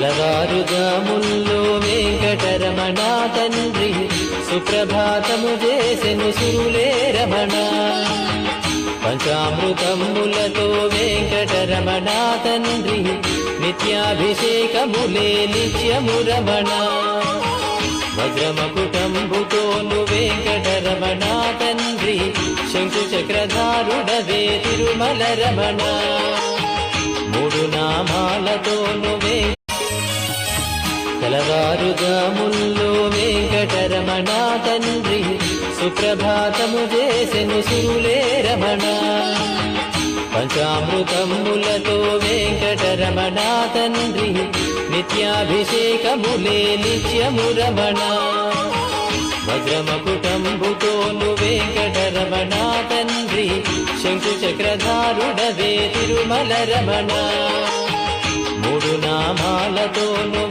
తెలవారుజాముల్లో వెంకటరమణ తండ్రి సుప్రభాతము చేసెను సురులే రమణ. పంచామృతములతో వెంకటరమణ తండ్రి నిత్యాభిషేకములే నిత్యము రమణ. వజ్రమకుటంబుతోను వెంకటరమణ తండ్రి శంకు చక్రధారుడవే తిరుమల రమణ. మూడు నామాలతోను తెలవారుజాముల్లో వెంకటరమణ తండ్రి సుప్రభాతము చేసెను సురులే రమణ. పంచామృతములతో వెంకటరమణ తండ్రి నిత్యాభిషేకములే నిత్యము రమణ. వజ్రమకుటంబుతోను వెంకటరమణ తండ్రి శంకు చక్రధారుడవే తిరుమల రమణ. మూడు నామాలతోను